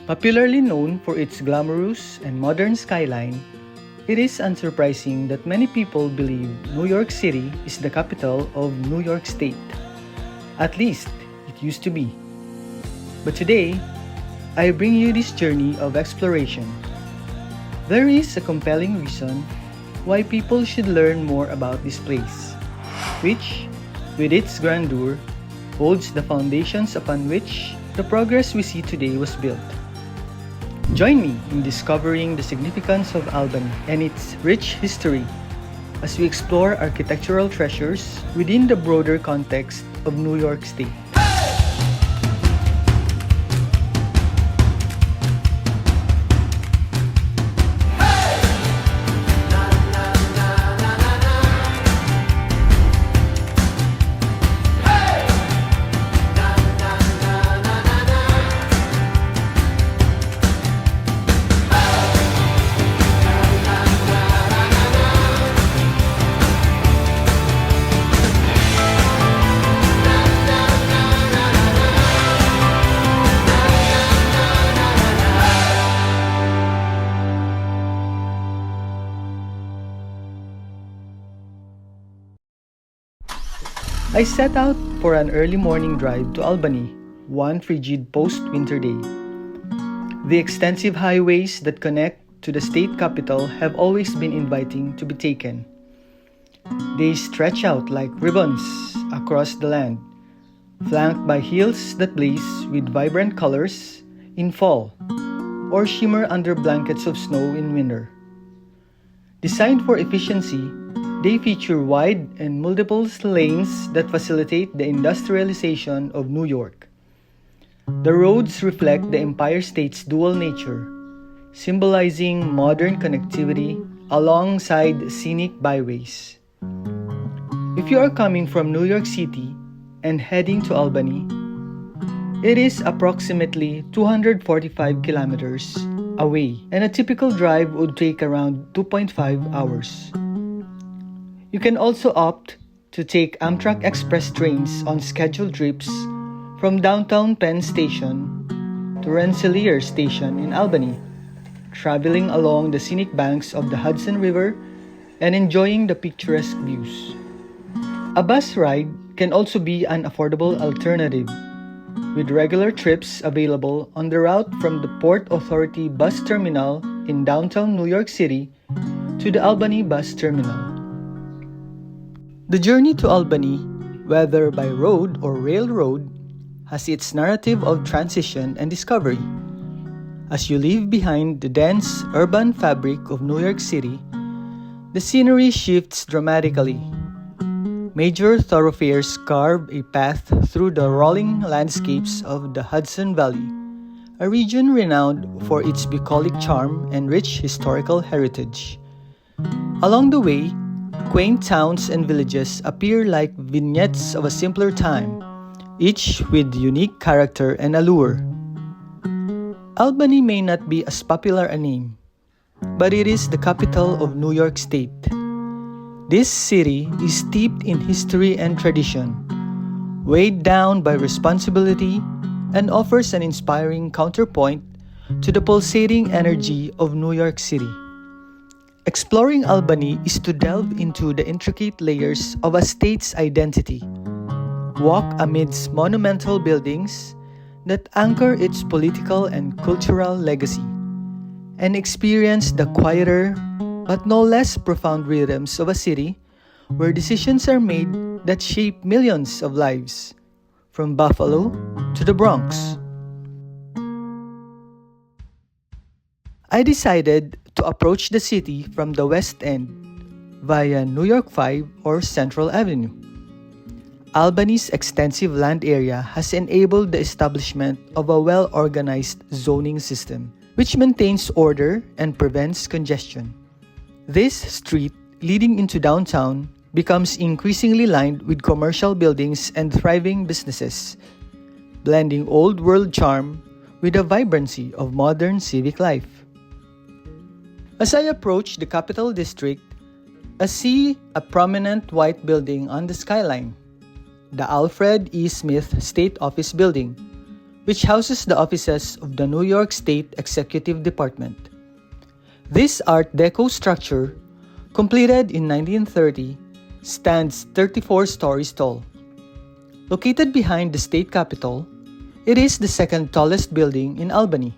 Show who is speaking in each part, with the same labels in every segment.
Speaker 1: Popularly known for its glamorous and modern skyline, it is unsurprising that many people believe New York City is the capital of New York State. At least, it used to be. But today, I bring you this journey of exploration. There is a compelling reason why people should learn more about this place, which, with its grandeur, holds the foundations upon which the progress we see today was built. Join me in discovering the significance of Albany and its rich history as we explore architectural treasures within the broader context of New York State. I set out for an early morning drive to Albany, one frigid post-winter day. The extensive highways that connect to the state capital have always been inviting to be taken. They stretch out like ribbons across the land, flanked by hills that blaze with vibrant colors in fall or shimmer under blankets of snow in winter. Designed for efficiency, they feature wide and multiple lanes that facilitate the industrialization of New York. The roads reflect the Empire State's dual nature, symbolizing modern connectivity alongside scenic byways. If you are coming from New York City and heading to Albany, it is approximately 245 kilometers away, and a typical drive would take around 2.5 hours. You can also opt to take Amtrak Express trains on scheduled trips from downtown Penn Station to Rensselaer Station in Albany, traveling along the scenic banks of the Hudson River and enjoying the picturesque views. A bus ride can also be an affordable alternative, with regular trips available on the route from the Port Authority Bus Terminal in downtown New York City to the Albany Bus Terminal. The journey to Albany, whether by road or railroad, has its narrative of transition and discovery. As you leave behind the dense urban fabric of New York City, the scenery shifts dramatically. Major thoroughfares carve a path through the rolling landscapes of the Hudson Valley, a region renowned for its bucolic charm and rich historical heritage. Along the way, quaint towns and villages appear like vignettes of a simpler time, each with unique character and allure. Albany may not be as popular a name, but it is the capital of New York State. This city is steeped in history and tradition, weighed down by responsibility, and offers an inspiring counterpoint to the pulsating energy of New York City. Exploring Albany is to delve into the intricate layers of a state's identity, walk amidst monumental buildings that anchor its political and cultural legacy, and experience the quieter but no less profound rhythms of a city where decisions are made that shape millions of lives, from Buffalo to the Bronx. I decided to approach the city from the West End via New York 5 or Central Avenue. Albany's extensive land area has enabled the establishment of a well-organized zoning system, which maintains order and prevents congestion. This street, leading into downtown, becomes increasingly lined with commercial buildings and thriving businesses, blending old-world charm with the vibrancy of modern civic life. As I approach the Capital District, I see a prominent white building on the skyline, the Alfred E. Smith State Office Building, which houses the offices of the New York State Executive Department. This Art Deco structure, completed in 1930, stands 34 stories tall. Located behind the state capitol, it is the second tallest building in Albany.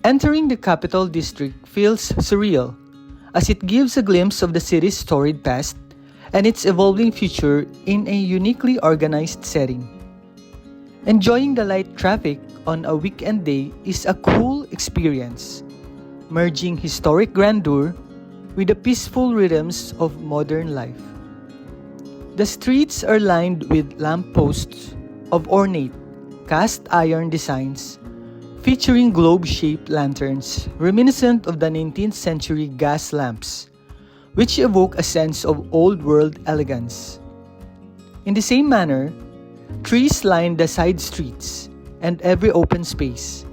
Speaker 1: Entering the Capitol District feels surreal, as it gives a glimpse of the city's storied past and its evolving future in a uniquely organized setting. Enjoying the light traffic on a weekend day is a cool experience, merging historic grandeur with the peaceful rhythms of modern life. The streets are lined with lampposts of ornate cast iron designs featuring globe-shaped lanterns reminiscent of the 19th century gas lamps, which evoke a sense of old-world elegance. In the same manner, trees line the side streets and every open space,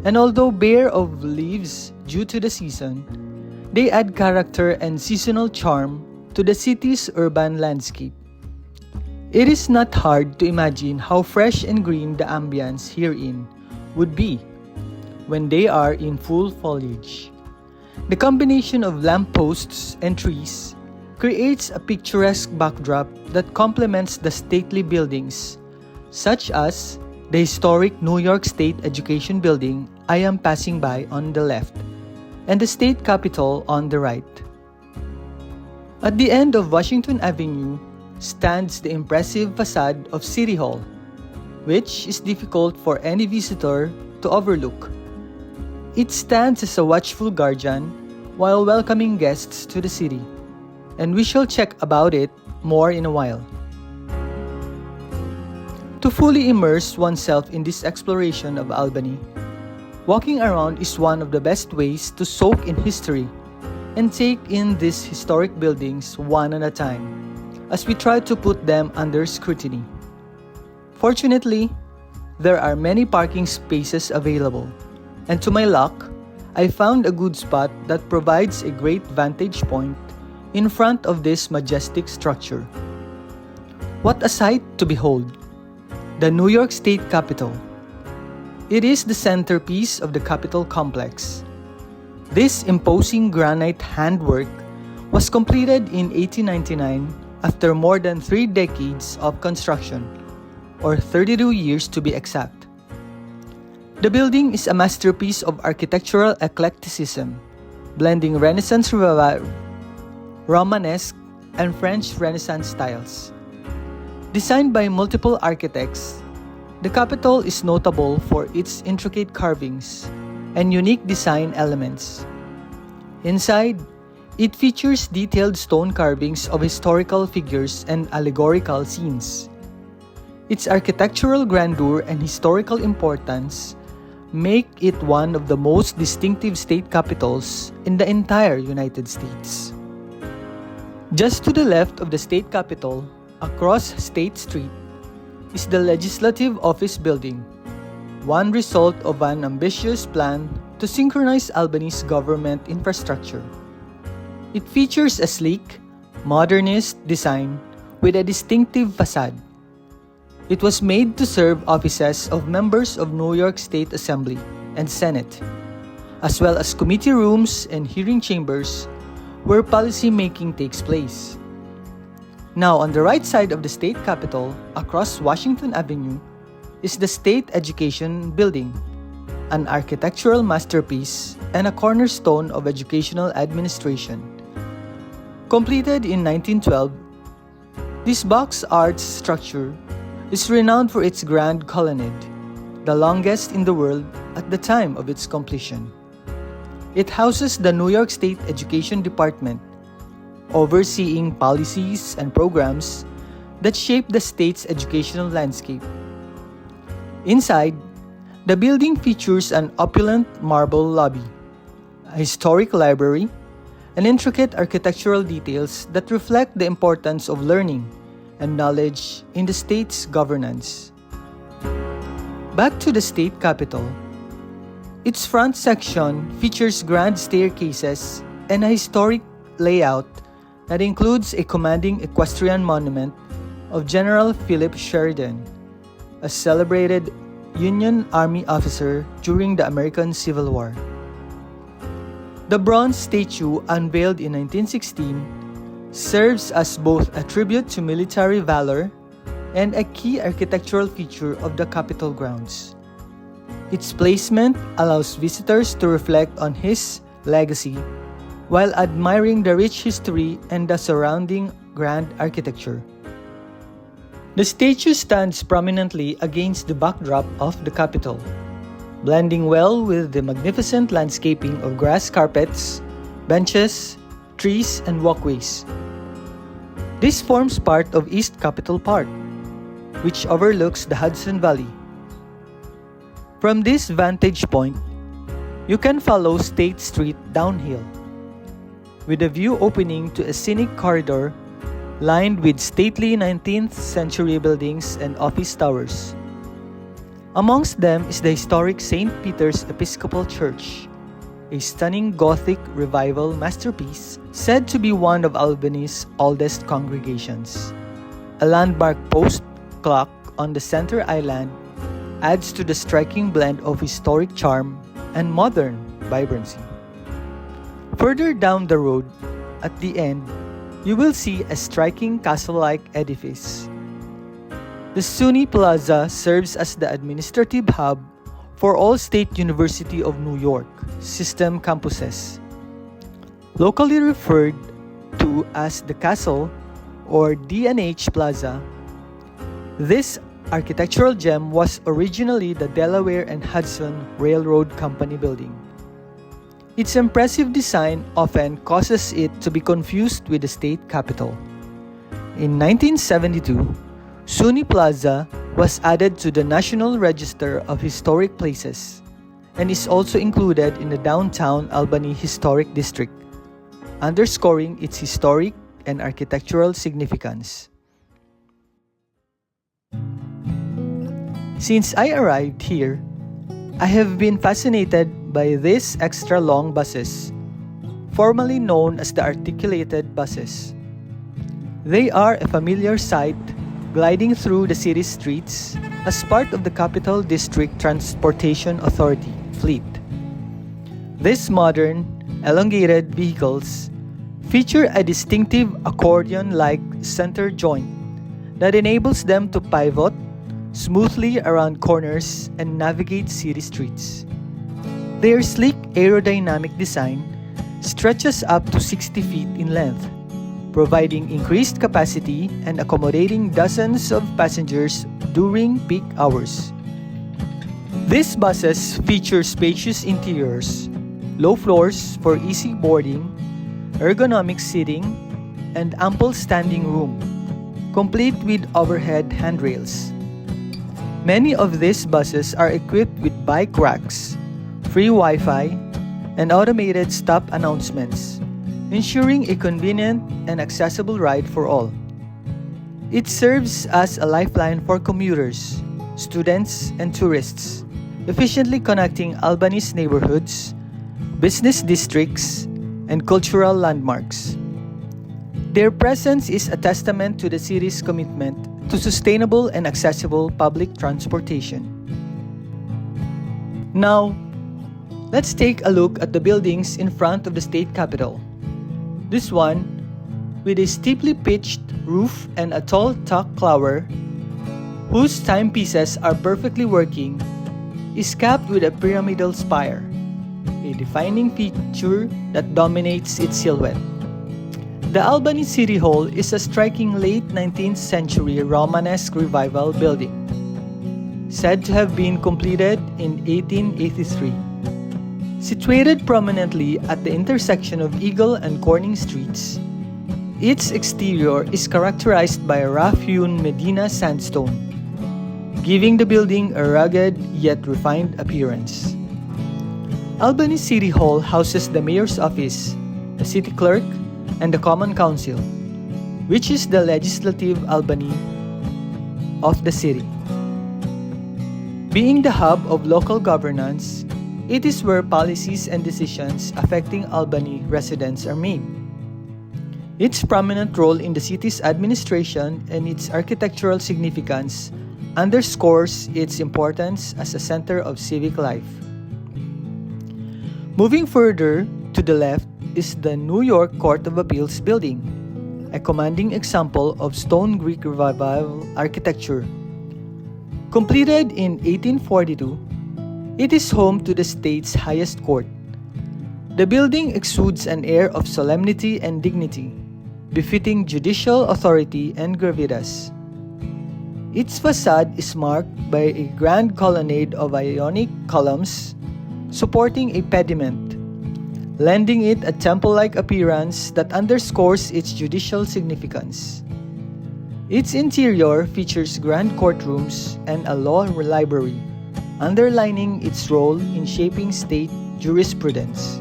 Speaker 1: and although bare of leaves due to the season, they add character and seasonal charm to the city's urban landscape. It is not hard to imagine how fresh and green the ambience herein would be when they are in full foliage. The combination of lampposts and trees creates a picturesque backdrop that complements the stately buildings, such as the historic New York State Education Building I am passing by on the left, and the State Capitol on the right. At the end of Washington Avenue stands the impressive facade of City Hall, which is difficult for any visitor to overlook. It stands as a watchful guardian while welcoming guests to the city, and we shall check about it more in a while. To fully immerse oneself in this exploration of Albany, walking around is one of the best ways to soak in history and take in these historic buildings one at a time, as we try to put them under scrutiny. Fortunately, there are many parking spaces available, and to my luck, I found a good spot that provides a great vantage point in front of this majestic structure. What a sight to behold! The New York State Capitol. It is the centerpiece of the Capitol complex. This imposing granite handwork was completed in 1899 after more than 3 decades of construction, or 32 years to be exact. The building is a masterpiece of architectural eclecticism, blending Renaissance Romanesque and French Renaissance styles. Designed by multiple architects, the Capitol is notable for its intricate carvings and unique design elements. Inside, it features detailed stone carvings of historical figures and allegorical scenes. Its architectural grandeur and historical importance make it one of the most distinctive state capitals in the entire United States. Just to the left of the state capitol, across State Street, is the Legislative Office Building, one result of an ambitious plan to synchronize Albany's government infrastructure. It features a sleek, modernist design with a distinctive facade. It was made to serve offices of members of New York State Assembly and Senate, as well as committee rooms and hearing chambers where policy making takes place. Now, on the right side of the state capitol, across Washington Avenue, is the State Education Building, an architectural masterpiece and a cornerstone of educational administration. Completed in 1912, this box art structure is renowned for its grand colonnade, the longest in the world at the time of its completion. It houses the New York State Education Department, overseeing policies and programs that shape the state's educational landscape. Inside, the building features an opulent marble lobby, a historic library, and intricate architectural details that reflect the importance of learning and knowledge in the state's governance. Back to the state capitol. Its front section features grand staircases and a historic layout that includes a commanding equestrian monument of General Philip Sheridan, a celebrated Union Army officer during the American Civil War. The bronze statue, unveiled in 1916, serves as both a tribute to military valor and a key architectural feature of the Capitol grounds. Its placement allows visitors to reflect on his legacy while admiring the rich history and the surrounding grand architecture. The statue stands prominently against the backdrop of the Capitol, blending well with the magnificent landscaping of grass carpets, benches, trees, and walkways. This forms part of East Capitol Park, which overlooks the Hudson Valley. From this vantage point, you can follow State Street downhill, with a view opening to a scenic corridor lined with stately 19th century buildings and office towers. Amongst them is the historic St. Peter's Episcopal Church, a stunning Gothic Revival masterpiece said to be one of Albany's oldest congregations. A landmark post clock on the center island adds to the striking blend of historic charm and modern vibrancy. Further down the road, at the end, you will see a striking castle-like edifice. The SUNY Plaza serves as the administrative hub for all State University of New York system campuses. Locally referred to as the Castle or D&H Plaza, this architectural gem was originally the Delaware and Hudson Railroad Company building. Its impressive design often causes it to be confused with the state capitol. In 1972, SUNY Plaza was added to the National Register of Historic Places and is also included in the downtown Albany Historic District, underscoring its historic and architectural significance. Since I arrived here, I have been fascinated by these extra long buses, formerly known as the articulated buses. They are a familiar sight gliding through the city's streets as part of the Capital District Transportation Authority fleet. These modern, elongated vehicles feature a distinctive accordion-like center joint that enables them to pivot smoothly around corners and navigate city streets. Their sleek aerodynamic design stretches up to 60 feet in length, providing increased capacity and accommodating dozens of passengers during peak hours. These buses feature spacious interiors, low floors for easy boarding, ergonomic seating, and ample standing room, complete with overhead handrails. Many of these buses are equipped with bike racks, free Wi-Fi, and automated stop announcements, ensuring a convenient and accessible ride for all. It serves as a lifeline for commuters, students, and tourists, efficiently connecting Albany's neighborhoods, business districts, and cultural landmarks. Their presence is a testament to the city's commitment to sustainable and accessible public transportation. Now, let's take a look at the buildings in front of the state capitol. This one, with a steeply pitched roof and a tall tuck tower, whose timepieces are perfectly working, is capped with a pyramidal spire, a defining feature that dominates its silhouette. The Albany City Hall is a striking late 19th century Romanesque revival building, said to have been completed in 1883. Situated prominently at the intersection of Eagle and Corning Streets, its exterior is characterized by a rough-hewn Medina sandstone, giving the building a rugged yet refined appearance. Albany City Hall houses the mayor's office, the city clerk, and the Common Council, which is the legislative Albany of the city. Being the hub of local governance, it is where policies and decisions affecting Albany residents are made. Its prominent role in the city's administration and its architectural significance underscores its importance as a center of civic life. Moving further to the left is the New York Court of Appeals building, a commanding example of Stone Greek Revival architecture. Completed in 1842, it is home to the state's highest court. The building exudes an air of solemnity and dignity, befitting judicial authority and gravitas. Its facade is marked by a grand colonnade of Ionic columns supporting a pediment, lending it a temple-like appearance that underscores its judicial significance. Its interior features grand courtrooms and a law library, underlining its role in shaping state jurisprudence.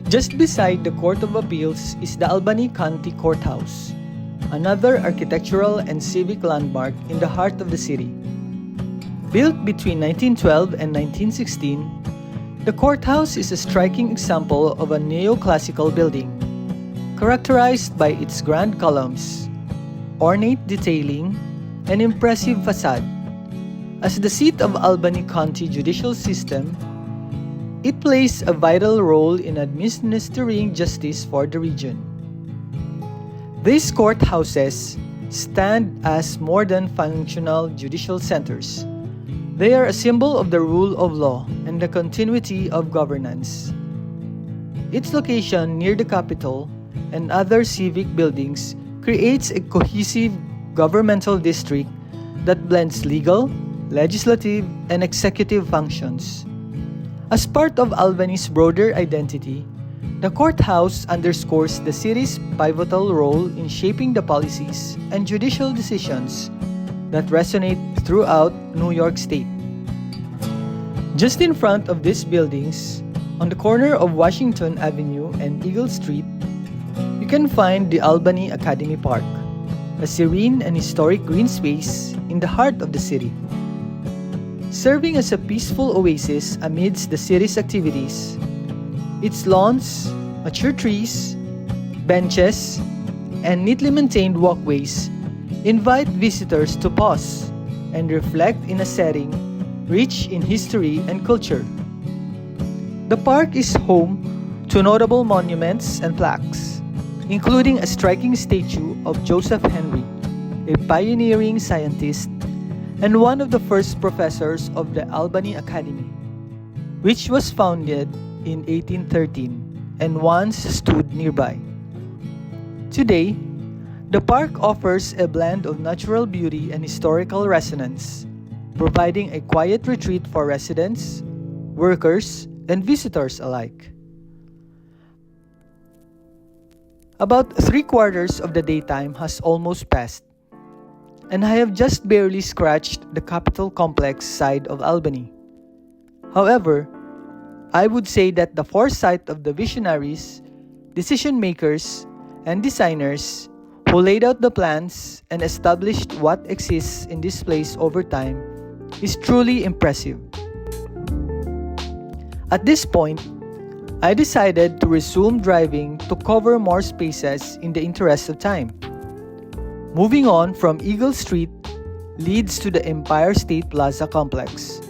Speaker 1: Just beside the Court of Appeals is the Albany County Courthouse, another architectural and civic landmark in the heart of the city. Built between 1912 and 1916, the courthouse is a striking example of a neoclassical building, characterized by its grand columns, ornate detailing, and impressive facade. As the seat of Albany County judicial system, it plays a vital role in administering justice for the region. These courthouses stand as more than functional judicial centers. They are a symbol of the rule of law and the continuity of governance. Its location near the Capitol and other civic buildings creates a cohesive governmental district that blends legal, legislative, and executive functions. As part of Albany's broader identity, the courthouse underscores the city's pivotal role in shaping the policies and judicial decisions that resonate throughout New York State. Just in front of these buildings, on the corner of Washington Avenue and Eagle Street, you can find the Albany Academy Park, a serene and historic green space in the heart of the city. Serving as a peaceful oasis amidst the city's activities, its lawns, mature trees, benches, and neatly maintained walkways invite visitors to pause and reflect in a setting rich in history and culture. The park is home to notable monuments and plaques, including a striking statue of Joseph Henry, a pioneering scientist and one of the first professors of the Albany Academy, which was founded in 1813 and once stood nearby. Today, the park offers a blend of natural beauty and historical resonance, providing a quiet retreat for residents, workers, and visitors alike. About 3/4 of the daytime has almost passed, and I have just barely scratched the Capitol complex side of Albany. However, I would say that the foresight of the visionaries, decision makers, and designers who laid out the plans and established what exists in this place over time is truly impressive. At this point, I decided to resume driving to cover more spaces in the interest of time. Moving on from Eagle Street leads to the Empire State Plaza complex.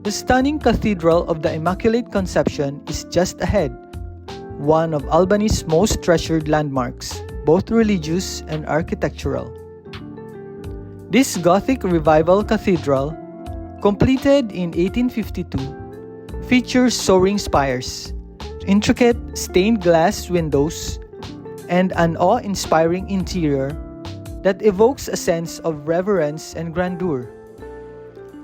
Speaker 1: The stunning Cathedral of the Immaculate Conception is just ahead, one of Albany's most treasured landmarks, both religious and architectural. This Gothic Revival Cathedral, completed in 1852, features soaring spires, intricate stained glass windows, and an awe-inspiring interior that evokes a sense of reverence and grandeur.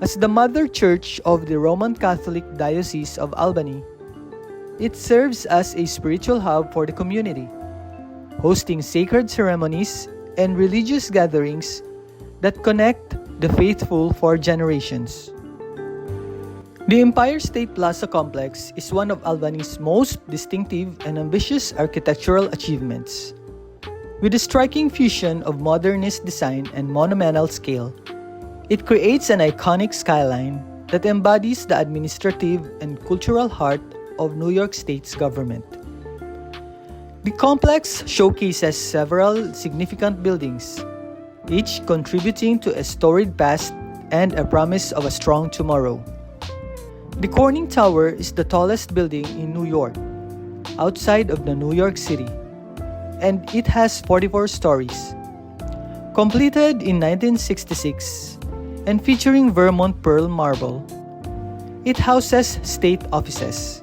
Speaker 1: As the mother church of the Roman Catholic Diocese of Albany, it serves as a spiritual hub for the community, hosting sacred ceremonies and religious gatherings that connect the faithful for generations. The Empire State Plaza complex is one of Albany's most distinctive and ambitious architectural achievements. With a striking fusion of modernist design and monumental scale, it creates an iconic skyline that embodies the administrative and cultural heart of New York State's government. The complex showcases several significant buildings, each contributing to a storied past and a promise of a strong tomorrow. The Corning Tower is the tallest building in New York, outside of the New York City, and it has 44 stories. Completed in 1966 and featuring Vermont pearl marble, it houses state offices.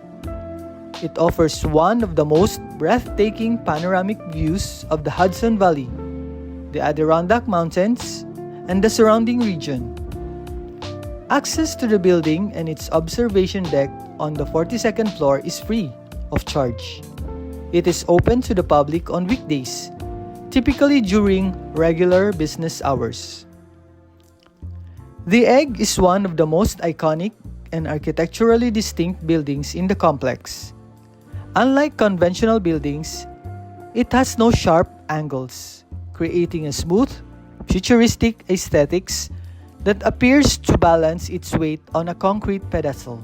Speaker 1: It offers one of the most breathtaking panoramic views of the Hudson Valley, the Adirondack Mountains, and the surrounding region. Access to the building and its observation deck on the 42nd floor is free of charge. It is open to the public on weekdays, typically during regular business hours. The Egg is one of the most iconic and architecturally distinct buildings in the complex. Unlike conventional buildings, it has no sharp angles, creating a smooth, futuristic aesthetics that appears to balance its weight on a concrete pedestal,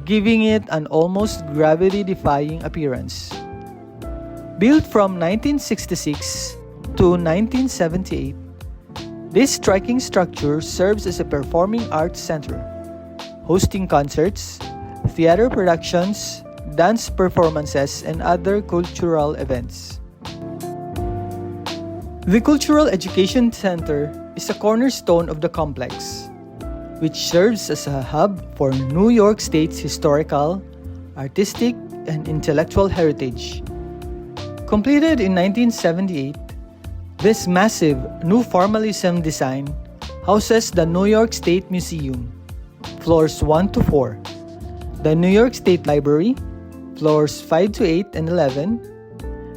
Speaker 1: giving it an almost gravity-defying appearance. Built from 1966 to 1978, this striking structure serves as a performing arts center, hosting concerts, theater productions, dance performances, and other cultural events. The Cultural Education Center is a cornerstone of the complex, which serves as a hub for New York State's historical, artistic, and intellectual heritage. Completed in 1978, this massive new formalism design houses the New York State Museum, floors 1 to 4, the New York State Library, floors 5 to 8 and 11,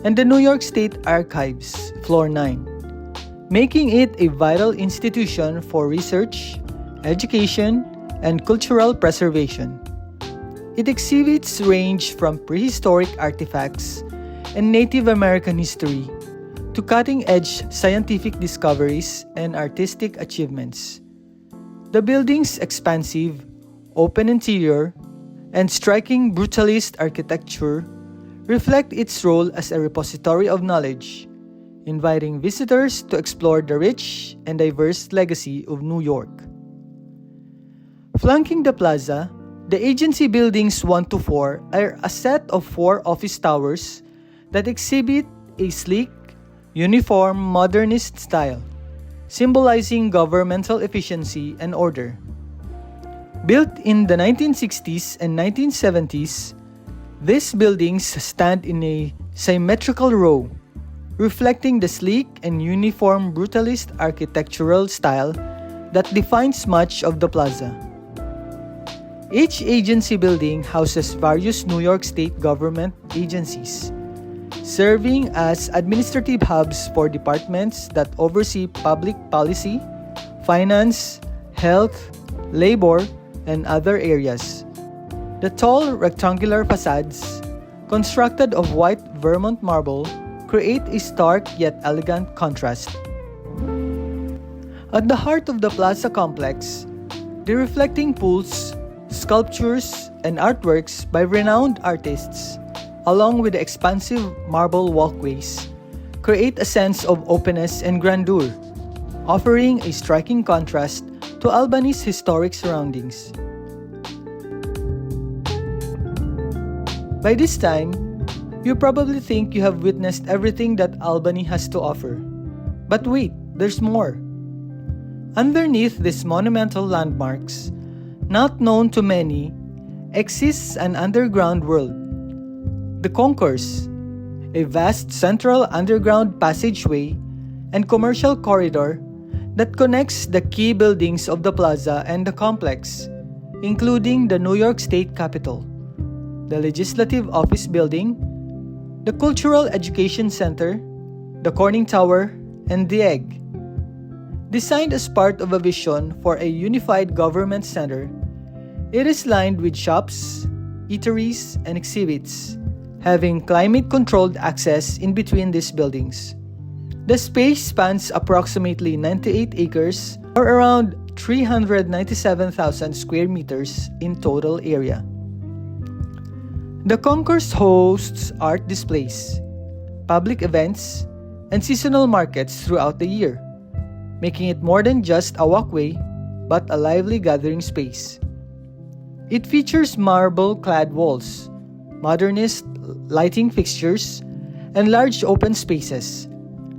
Speaker 1: and the New York State Archives, floor 9, making it a vital institution for research, education, and cultural preservation. Its exhibits range from prehistoric artifacts and Native American history to cutting-edge scientific discoveries and artistic achievements. The building's expansive, open interior, and striking brutalist architecture reflect its role as a repository of knowledge, inviting visitors to explore the rich and diverse legacy of New York. Flanking the plaza, the agency buildings 1 to 4 are a set of 4 office towers that exhibit a sleek, uniform modernist style, symbolizing governmental efficiency and order. Built in the 1960s and 1970s, these buildings stand in a symmetrical row, reflecting the sleek and uniform brutalist architectural style that defines much of the plaza. Each agency building houses various New York State government agencies, serving as administrative hubs for departments that oversee public policy, finance, health, labor, and other areas. The tall rectangular facades, constructed of white Vermont marble, create a stark yet elegant contrast. At the heart of the plaza complex, the reflecting pools, sculptures, and artworks by renowned artists, along with the expansive marble walkways, create a sense of openness and grandeur, offering a striking contrast to Albany's historic surroundings. By this time, you probably think you have witnessed everything that Albany has to offer. But wait, there's more. Underneath these monumental landmarks, not known to many, exists an underground world. The concourse, a vast central underground passageway and commercial corridor that connects the key buildings of the plaza and the complex, including the New York State Capitol, the Legislative Office Building, the Cultural Education Center, the Corning Tower, and the Egg. Designed as part of a vision for a unified government center, it is lined with shops, eateries, and exhibits, having climate-controlled access in between these buildings. The space spans approximately 98 acres, or around 397,000 square meters in total area. The concourse hosts art displays, public events, and seasonal markets throughout the year, making it more than just a walkway, but a lively gathering space. It features marble-clad walls, modernist lighting fixtures, and large open spaces,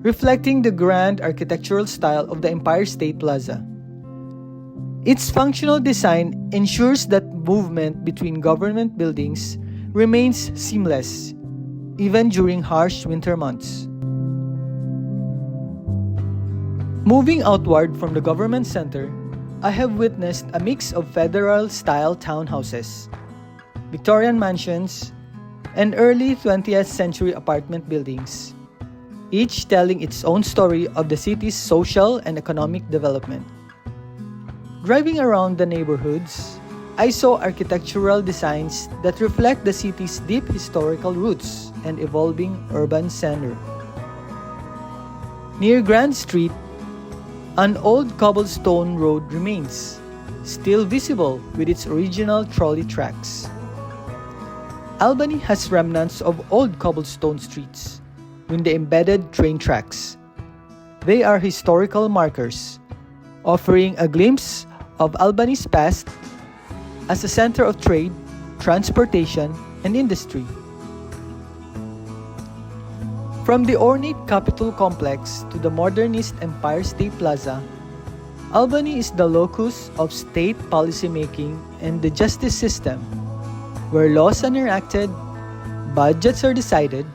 Speaker 1: reflecting the grand architectural style of the Empire State Plaza. Its functional design ensures that movement between government buildings remains seamless, even during harsh winter months. Moving outward from the government center, I have witnessed a mix of federal-style townhouses, Victorian mansions, and early 20th century apartment buildings, each telling its own story of the city's social and economic development. Driving around the neighborhoods, I saw architectural designs that reflect the city's deep historical roots and evolving urban center. Near Grand Street, an old cobblestone road remains, still visible with its original trolley tracks. Albany has remnants of old cobblestone streets with the embedded train tracks. They are historical markers, offering a glimpse of Albany's past as a center of trade, transportation, and industry. From the ornate Capitol complex to the modernist Empire State Plaza, Albany is the locus of state policymaking and the justice system, where laws are enacted, budgets are decided,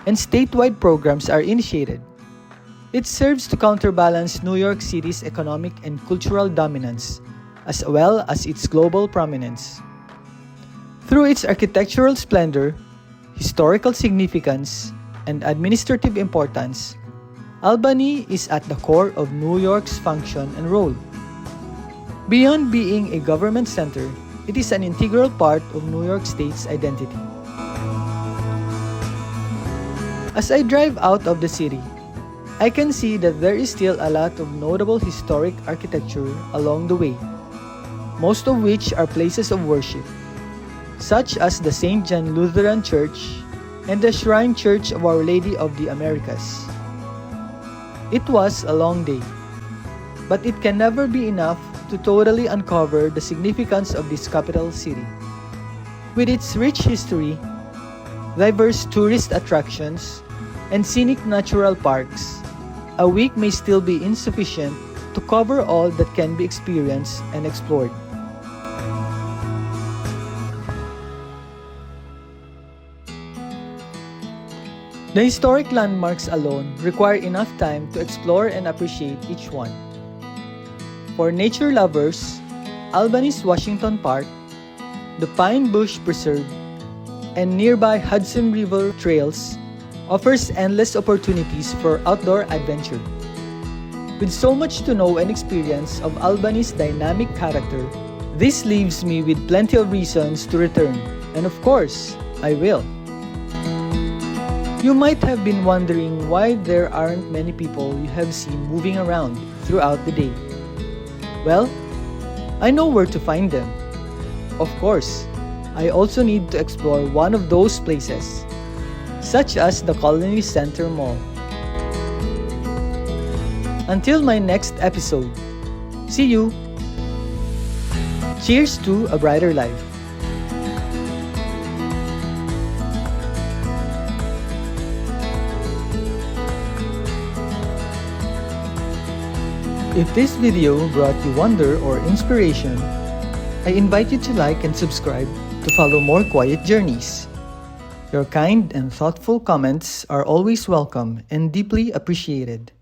Speaker 1: and statewide programs are initiated. It serves to counterbalance New York City's economic and cultural dominance, as well as its global prominence. Through its architectural splendor, historical significance, and administrative importance, Albany is at the core of New York's function and role. Beyond being a government center, it is an integral part of New York State's identity. As I drive out of the city, I can see that there is still a lot of notable historic architecture along the way, most of which are places of worship, such as the St. John Lutheran Church and the Shrine Church of Our Lady of the Americas. It was a long day, but it can never be enough to totally uncover the significance of this capital city. With its rich history, diverse tourist attractions, and scenic natural parks, a week may still be insufficient to cover all that can be experienced and explored. The historic landmarks alone require enough time to explore and appreciate each one. For nature lovers, Albany's Washington Park, the Pine Bush Preserve, and nearby Hudson River trails offers endless opportunities for outdoor adventure. With so much to know and experience of Albany's dynamic character, this leaves me with plenty of reasons to return, and of course, I will. You might have been wondering why there aren't many people you have seen moving around throughout the day. Well, I know where to find them. Of course, I also need to explore one of those places, such as the Colony Center Mall. Until my next episode, see you! Cheers to a brighter life! If this video brought you wonder or inspiration, I invite you to like and subscribe to follow more quiet journeys. Your kind and thoughtful comments are always welcome and deeply appreciated.